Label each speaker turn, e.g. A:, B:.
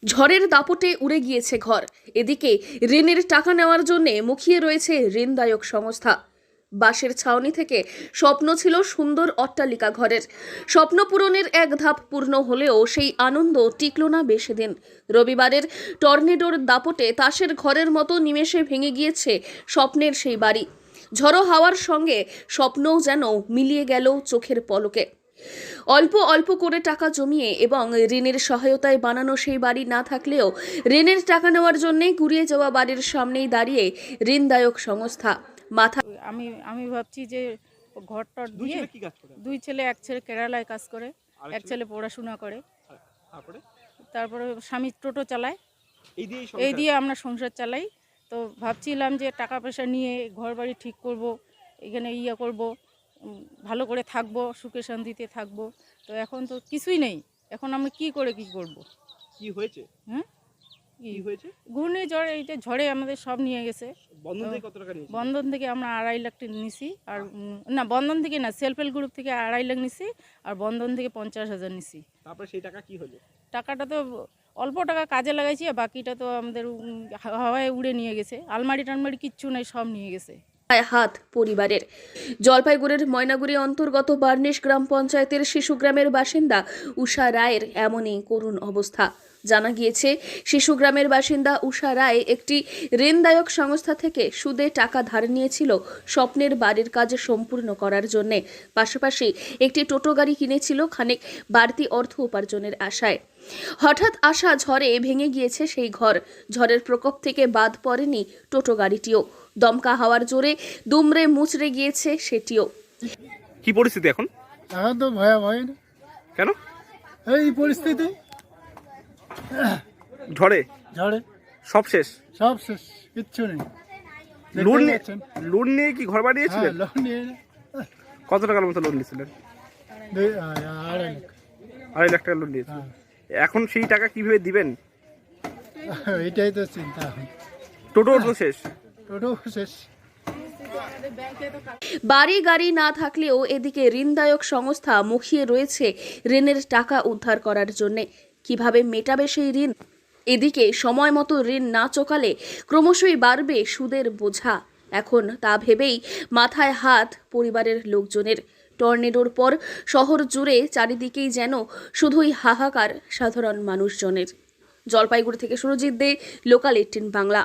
A: ঝড়ের দাপটে উড়ে গিয়েছে ঘর। এদিকে ঋণের টাকা নেওয়ার জন্য মুখিয়ে রয়েছে ঋণদায়ক সংস্থা। বাঁশের ছাউনি থেকে স্বপ্ন ছিল সুন্দর অট্টালিকা ঘরের। স্বপ্ন পূরণের এক ধাপ পূর্ণ হলেও সেই আনন্দ টিকল না বেশি দিন। রবিবারের টর্নেডোর দাপটে তাসের ঘরের মতো নিমেষে ভেঙে গিয়েছে স্বপ্নের সেই বাড়ি। ঝড়ো হাওয়ার সঙ্গে স্বপ্নও যেন মিলিয়ে গেল চোখের পলকে। অল্প অল্প করে টাকা জমিয়ে এবং ঋণের সহায়তায় বানানো সেই বাড়ি না থাকলেও ঋণের টাকা নেওয়ার জন্যই কুড়িয়ে যাওয়া বাড়ির সামনেই দাঁড়িয়ে ঋণদায়ক সংস্থা। মাথা
B: আমি আমি ভাবছি যে ঘরটা দিয়ে দুই ছেলে, এক ছেলে কেরালায় কাজ করে, এক ছেলে পড়াশোনা করে, তারপরে স্বামী টোটো চালায়, এই দিয়ে আমরা সংসার চালাই। তো ভাবছিলাম যে টাকা পয়সা নিয়ে ঘর বাড়ি ঠিক করব, এখানে করব, ভালো করে থাকবো, সুখে শান্তিতে থাকবো। তো এখন তো কিছুই নেই। এখন আমরা কি করব?
C: কি হয়েছে?
B: হ্যাঁ,
C: কি হয়েছে?
B: ঘূর্ণিঝড়, এইটা ঝড়ে আমাদের সব নিয়ে গেছে।
C: বন্ধন থেকে কত টাকা নিয়েছে?
B: বন্ধন থেকে আমরা 2.5 লাখ টাকা নিছি। আর না, বন্ধন থেকে না, সেলফ হেল্প গ্রুপ থেকে 2.5 লাখ নিছি, আর বন্ধন থেকে 50,000 নিছি।
C: তারপরে সেই টাকা কি হলো?
B: টাকাটা তো অল্প টাকা কাজে লাগাইছি, আর বাকিটা তো আমাদের হাওয়ায় উড়ে নিয়ে গেছে। আলমারি টালমারি কিচ্ছু নেই, সব নিয়ে গেছে।
A: হাত পরিবারের। জলপাইগুড়ির ময়নাগুড়ি অন্তর্গত বার্নিশ গ্রাম পঞ্চায়েতের শিশুগ্রামের বাসিন্দা উষা রায়ের এমনই করুণ অবস্থা। জানা গিয়েছে, শিশুগ্রামের বাসিন্দা উষা রায় একটি ঋণদায়ক সংস্থা থেকে সুদে টাকা ধার নিয়েছিল স্বপ্নের বাড়ির কাজ সম্পূর্ণ করার জন্য। পাশাপাশি একটি টোটো গাড়ি কিনেছিল খানিক বাড়তি অর্থ উপার্জনের আশায়। হঠাৎ আসা ঝড়ে ভেঙে গিয়েছে সেই ঘর। ঝড়ের প্রকোপ থেকে বাদ পড়েনি টোটো গাড়িটিও। দমকা হাওয়ার জোরে দুমড়ে মুচড়ে গিয়েছে সেটিও।
C: কি পরিস্থিতি এখন?
D: এখন তো ভয়াবহ।
C: কেন?
D: এই পরিস্থিতি,
C: ঝড়ে
D: ঝড়ে
C: সব শেষ।
D: সব শেষ, কিচ্ছু নেই।
C: লোন নিয়ে কি ঘর বানিয়েছিলেন?
D: লোন নিয়ে
C: কত টাকার মতো লোন নিয়েছিলেন?
D: 2.5 লাখ।
C: 2.5 লাখ টাকা লোন নিয়েছিলেন। এখন সেই টাকা কিভাবে দিবেন?
D: এইটাই তো চিন্তা এখন।
C: টোটো তো শেষ।
D: টোটো শেষ।
A: বাড়ি গাড়ি না থাকলেও এদিকে ঋণদায়ক সংস্থা মুখিয়ে রয়েছে ঋণের টাকা উদ্ধার করার জন্য। কিভাবে মেটাবে সেই ঋণ? এদিকে সময় মতো ঋণ না চোকালে ক্রমশই বাড়বে সুদের বোঝা। এখন তা ভেবেই মাথায় হাত পরিবারের লোকজনের। টর্নেডোর পর শহর জুড়ে চারিদিকেই যেন শুধুই হাহাকার সাধারণ মানুষজনের। জলপাইগুড়ি থেকে সুরজিৎ দে, লোকাল 18 বাংলা।